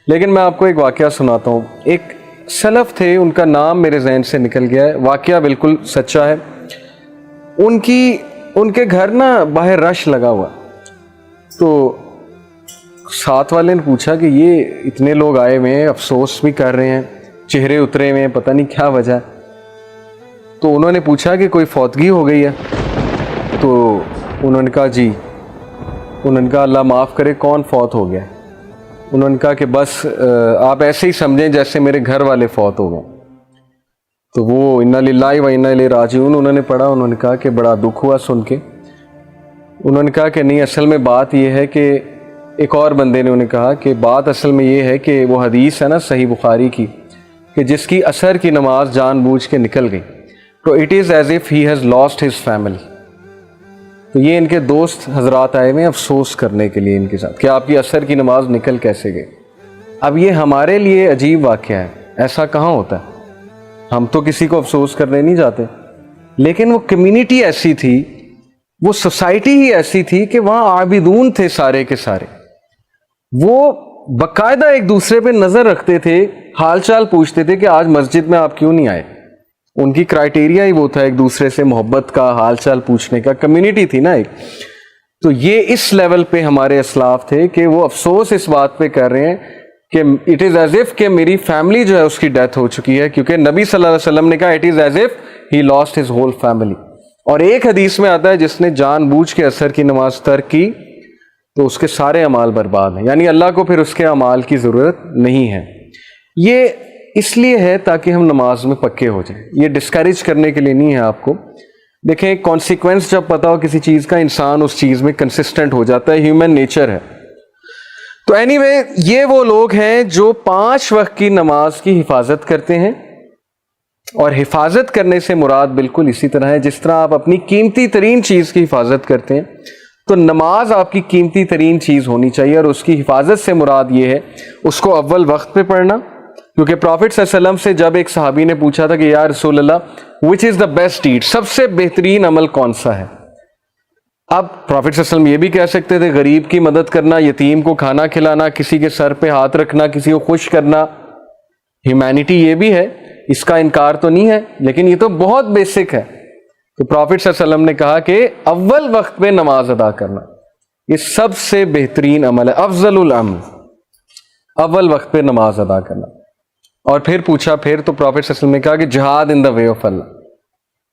لیکن میں آپ کو ایک واقعہ سناتا ہوں. ایک سلف تھے، ان کا نام میرے ذہن سے نکل گیا ہے، واقعہ بالکل سچا ہے. ان کے گھر نا باہر رش لگا ہوا، تو ساتھ والے نے پوچھا کہ یہ اتنے لوگ آئے ہوئے ہیں، افسوس بھی کر رہے ہیں، چہرے اترے ہوئے ہیں، پتہ نہیں کیا وجہ ہے. تو انہوں نے پوچھا کہ کوئی فوتگی ہو گئی ہے؟ تو انہوں نے کہا جی. انہوں نے کہا اللہ معاف کرے، کون فوت ہو گیا؟ انہوں نے کہا کہ بس آپ ایسے ہی سمجھیں جیسے میرے گھر والے فوت ہو گئے. تو وہ انا للہ و انا الیہ راجعون انہوں نے پڑھا. انہوں نے کہا کہ بڑا دکھ ہوا سن کے. انہوں نے کہا کہ نہیں، اصل میں بات یہ ہے کہ ایک اور بندے نے انہیں کہا کہ بات اصل میں یہ ہے کہ وہ حدیث ہے نا صحیح بخاری کی، کہ جس کی عصر کی نماز جان بوجھ کے نکل گئی تو it is as if he has lost his family. تو یہ ان کے دوست حضرات آئے ہوئے ہیں افسوس کرنے کے لیے ان کے ساتھ کہ آپ کی عصر کی نماز نکل کیسے گئی. اب یہ ہمارے لیے عجیب واقعہ ہے، ایسا کہاں ہوتا ہے؟ ہم تو کسی کو افسوس کرنے نہیں جاتے، لیکن وہ کمیونٹی ایسی تھی، وہ سوسائٹی ہی ایسی تھی کہ وہاں عابدون تھے سارے کے سارے. وہ باقاعدہ ایک دوسرے پہ نظر رکھتے تھے، حال چال پوچھتے تھے کہ آج مسجد میں آپ کیوں نہیں آئے. ان کی کرائٹیریا ہی وہ تھا ایک دوسرے سے محبت کا، حال چال پوچھنے کا. کمیونٹی تھی نا ایک. تو یہ اس لیول پہ ہمارے اسلاف تھے کہ وہ افسوس اس بات پہ کر رہے ہیں کہ اٹ از ایز اف کہ میری فیملی جو ہے اس کی ڈیتھ ہو چکی ہے، کیونکہ نبی صلی اللہ علیہ وسلم نے کہا it is as if he lost his whole family. اور ایک حدیث میں آتا ہے جس نے جان بوجھ کے عصر کی نماز ترک کی تو اس کے سارے اعمال برباد ہیں، یعنی اللہ کو پھر اس کے اعمال کی ضرورت نہیں ہے. یہ اس لیے ہے تاکہ ہم نماز میں پکے ہو جائیں، یہ ڈسکریج کرنے کے لیے نہیں ہے آپ کو. دیکھیں کانسیکوینس جب پتا ہو کسی چیز کا، انسان اس چیز میں کنسسٹنٹ ہو جاتا ہے، ہیومن نیچر ہے. تو اینی وے یہ وہ لوگ ہیں جو 5 وقت کی نماز کی حفاظت کرتے ہیں، اور حفاظت کرنے سے مراد بالکل اسی طرح ہے جس طرح آپ اپنی قیمتی ترین چیز کی حفاظت کرتے ہیں، تو نماز آپ کی قیمتی ترین چیز ہونی چاہیے. اور اس کی حفاظت سے مراد یہ ہے اس کو اول وقت پہ پڑھنا، کیونکہ پروفٹ صلی اللہ علیہ وسلم سے جب ایک صحابی نے پوچھا تھا کہ یا رسول اللہ وچ از دا بیسٹ ڈیڈ، سب سے بہترین عمل کون سا ہے؟ اب پروفٹ صلی اللہ علیہ وسلم یہ بھی کہہ سکتے تھے غریب کی مدد کرنا، یتیم کو کھانا کھلانا، کسی کے سر پہ ہاتھ رکھنا، کسی کو خوش کرنا. ہیومینٹی یہ بھی ہے، اس کا انکار تو نہیں ہے، لیکن یہ تو بہت بیسک ہے. تو پروفٹ صلی اللہ علیہ وسلم نے کہا کہ اول وقت پہ نماز ادا کرنا یہ سب سے بہترین عمل ہے، افضل العمل، اول وقت پہ نماز ادا کرنا. اور پھر پوچھا، پھر تو پروفٹ صلی اللہ علیہ وسلم نے کہا کہ جہاد ان دا وے آف اللہ،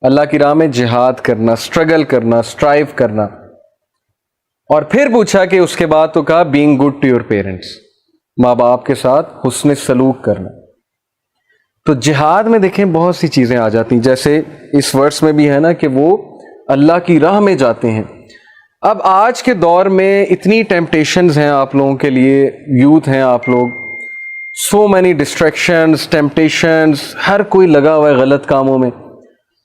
اللہ کی راہ میں جہاد کرنا، اسٹرگل کرنا، اسٹرائیو کرنا. اور پھر پوچھا کہ اس کے بعد تو کہا being good to your parents, ماں باپ کے ساتھ حسن سلوک کرنا. تو جہاد میں دیکھیں بہت سی چیزیں آ جاتی ہیں، جیسے اس ورس میں بھی ہے نا کہ وہ اللہ کی راہ میں جاتے ہیں. اب آج کے دور میں اتنی ٹیمپٹیشنز ہیں آپ لوگوں کے لیے، یوتھ ہیں آپ لوگ، سو مینی ڈسٹریکشنز، ٹیمپٹیشنز، ہر کوئی لگا ہوا ہے غلط کاموں میں،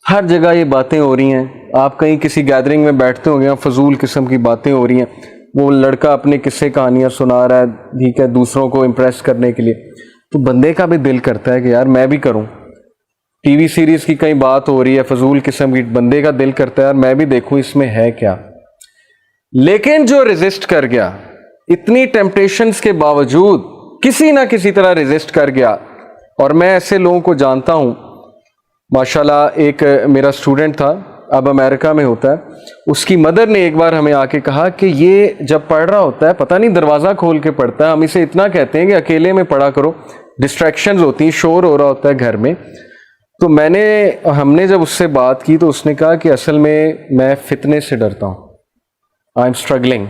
ہر جگہ یہ باتیں ہو رہی ہیں. آپ کہیں کسی گیدرنگ میں بیٹھتے ہو گے، فضول قسم کی باتیں ہو رہی ہیں، وہ لڑکا اپنے قصے کہانیاں سنا رہا ہے، ٹھیک ہے، دوسروں کو امپریس کرنے کے لیے. تو بندے کا بھی دل کرتا ہے کہ یار میں بھی کروں. ٹی وی سیریز کی کہیں بات ہو رہی ہے فضول قسم کی، بندے کا دل کرتا ہے یار میں بھی دیکھوں اس میں ہے کیا. لیکن جو ریزسٹ کر گیا، اتنی ٹیمپٹیشنز کے باوجود کسی نہ کسی طرح ریزسٹ کر گیا. اور میں ایسے لوگوں کو جانتا ہوں، ماشاءاللہ. ایک میرا اسٹوڈنٹ تھا، اب امریکہ میں ہوتا ہے. اس کی مدر نے ایک بار ہمیں آ کے کہا کہ یہ جب پڑھ رہا ہوتا ہے پتہ نہیں دروازہ کھول کے پڑھتا ہے، ہم اسے اتنا کہتے ہیں کہ اکیلے میں پڑھا کرو، ڈسٹریکشنز ہوتی ہیں، شور ہو رہا ہوتا ہے گھر میں. تو ہم نے جب اس سے بات کی تو اس نے کہا کہ اصل میں فتنے سے ڈرتا ہوں، آئی ایم اسٹرگلنگ،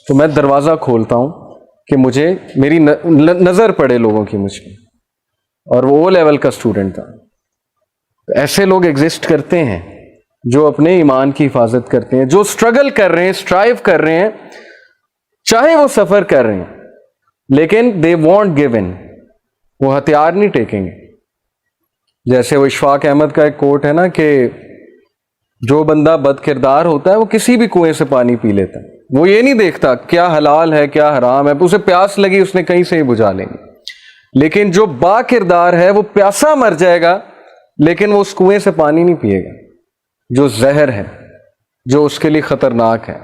تو میں دروازہ کھولتا ہوں کہ مجھے میری نظر پڑے لوگوں کی مجھ پہ. اور وہ او لیول کا اسٹوڈنٹ تھا. ایسے لوگ ایگزسٹ کرتے ہیں جو اپنے ایمان کی حفاظت کرتے ہیں، جو اسٹرگل کر رہے ہیں، اسٹرائیو کر رہے ہیں، چاہے وہ سفر کر رہے ہیں، لیکن دے وانٹ گیو ان، وہ ہتھیار نہیں ٹیکیں گے. جیسے وہ اشفاق احمد کا ایک کوٹ ہے نا کہ جو بندہ بد کردار ہوتا ہے وہ کسی بھی کنویں سے پانی پی لیتا ہے، وہ یہ نہیں دیکھتا کیا حلال ہے کیا حرام ہے، اسے پیاس لگی اس نے کہیں سے ہی بجھا لیں گے. لیکن جو با کردار ہے وہ پیاسا مر جائے گا لیکن وہ اس کنویں سے پانی نہیں پیے گا جو زہر ہے، جو اس کے لیے خطرناک ہے.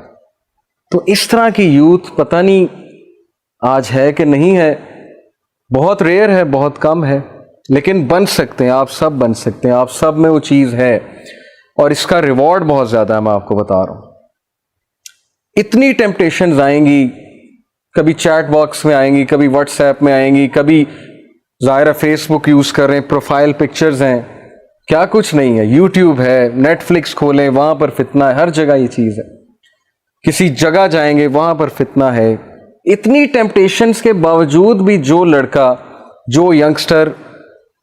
تو اس طرح کی یوتھ پتہ نہیں آج ہے کہ نہیں ہے، بہت ریئر ہے, بہت کم ہے, لیکن بن سکتے ہیں, آپ سب بن سکتے ہیں, آپ سب میں وہ چیز ہے, اور اس کا ریوارڈ بہت زیادہ ہے. میں آپ کو بتا رہا ہوں, اتنی ٹیمپٹیشنز آئیں گی, کبھی چیٹ باکس میں آئیں گی, کبھی واٹس ایپ میں آئیں گی, کبھی ظاہرہ فیس بک یوز کر رہے ہیں, پروفائل پکچرز ہیں, کیا کچھ نہیں ہے, یوٹیوب ہے, نیٹ فلکس کھولیں وہاں پر فتنہ ہے, ہر جگہ یہ چیز ہے, کسی جگہ جائیں گے وہاں پر فتنہ ہے. اتنی ٹیمپٹیشنز کے باوجود بھی جو لڑکا, جو ینگسٹر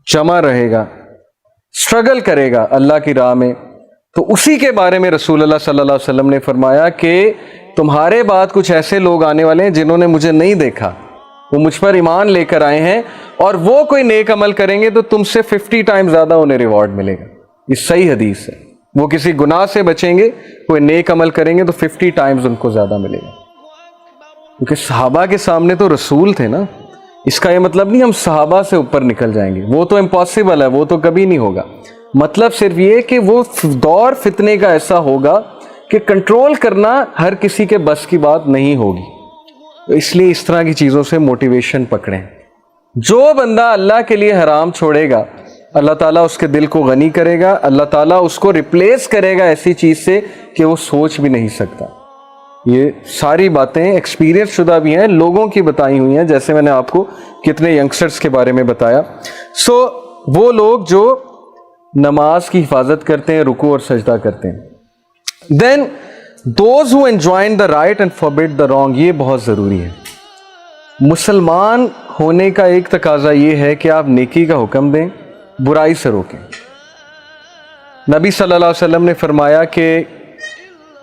جمع رہے گا, اسٹرگل کرے گا اللہ کی راہ میں, تو اسی کے بارے میں رسول اللہ صلی اللہ علیہ وسلم نے فرمایا کہ تمہارے بعد کچھ ایسے لوگ آنے والے ہیں جنہوں نے مجھے نہیں دیکھا, وہ مجھ پر ایمان لے کر آئے ہیں, اور وہ کوئی نیک عمل کریں گے تو تم سے 50 ٹائم زیادہ انہیں ریوارڈ ملے گا. یہ صحیح حدیث ہے. وہ کسی گناہ سے بچیں گے, کوئی نیک عمل کریں گے تو 50 ٹائمز ان کو زیادہ ملے گا. کیونکہ صحابہ کے سامنے تو رسول تھے نا. اس کا یہ مطلب نہیں ہم صحابہ سے اوپر نکل جائیں گے, وہ تو امپاسبل ہے, وہ تو کبھی نہیں ہوگا. مطلب صرف یہ کہ وہ دور فتنے کا ایسا ہوگا کہ کنٹرول کرنا ہر کسی کے بس کی بات نہیں ہوگی. اس لیے اس طرح کی چیزوں سے موٹیویشن پکڑیں. جو بندہ اللہ کے لیے حرام چھوڑے گا, اللہ تعالیٰ اس کے دل کو غنی کرے گا, اللہ تعالیٰ اس کو ریپلیس کرے گا ایسی چیز سے کہ وہ سوچ بھی نہیں سکتا. یہ ساری باتیں ایکسپیرینس شدہ بھی ہیں, لوگوں کی بتائی ہوئی ہیں, جیسے میں نے آپ کو کتنے ینگسٹرز کے بارے میں بتایا. سو وہ لوگ جو نماز کی حفاظت کرتے ہیں, رکوع اور سجدہ کرتے ہیں. Then those who enjoin the right and forbid the wrong, یہ بہت ضروری ہے. مسلمان ہونے کا ایک تقاضا یہ ہے کہ آپ نیکی کا حکم دیں, برائی سے روکیں. نبی صلی اللہ علیہ وسلم نے فرمایا کہ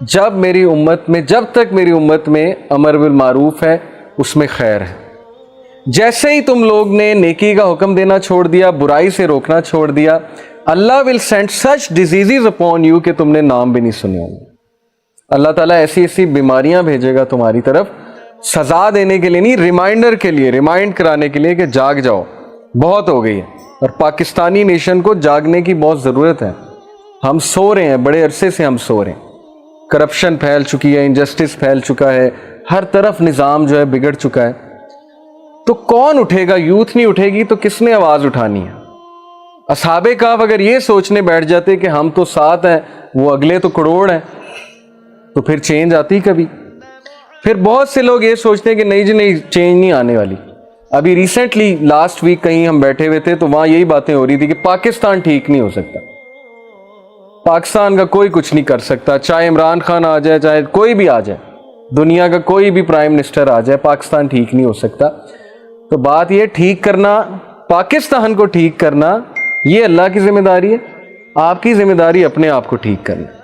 جب تک میری امت میں امر بالمعروف ہے اس میں خیر ہے. جیسے ہی تم لوگ نے نیکی کا حکم دینا چھوڑ دیا, برائی سے روکنا چھوڑ دیا, اللہ will send such diseases upon you کہ تم نے نام بھی نہیں سنے ہوں گے. اللہ تعالیٰ ایسی ایسی بیماریاں بھیجے گا تمہاری طرف, سزا دینے کے لیے نہیں, ریمائنڈر کے لیے, ریمائنڈ کرانے کے لیے کہ جاگ جاؤ, بہت ہو گئی ہے. اور پاکستانی نیشن کو جاگنے کی بہت ضرورت ہے. ہم سو رہے ہیں, بڑے عرصے سے ہم سو رہے ہیں. کرپشن پھیل چکی ہے, انجسٹس پھیل چکا ہے, ہر طرف نظام جو ہے بگڑ چکا ہے. تو کون اٹھے گا؟ یوتھ نہیں اٹھے گی تو کس نے آواز اٹھانی ہے؟ اصحاب کہف اگر یہ سوچنے بیٹھ جاتے کہ ہم تو 7 ہیں, وہ اگلے تو کروڑ ہیں, تو پھر چینج آتی کبھی. پھر بہت سے لوگ یہ سوچتے ہیں کہ نہیں جی نہیں, چینج نہیں آنے والی. ابھی ریسنٹلی لاسٹ ویک کہیں ہم بیٹھے ہوئے تھے تو وہاں یہی باتیں ہو رہی تھی کہ پاکستان ٹھیک نہیں ہو سکتا, پاکستان کا کوئی کچھ نہیں کر سکتا, چاہے عمران خان آ جائے, چاہے کوئی بھی آ جائے, دنیا کا کوئی بھی پرائم منسٹر آ جائے, پاکستان ٹھیک نہیں ہو سکتا. تو بات یہ, ٹھیک کرنا, پاکستان کو ٹھیک کرنا, یہ اللہ کی ذمہ داری ہے. آپ کی ذمہ داری اپنے آپ کو ٹھیک کرنا.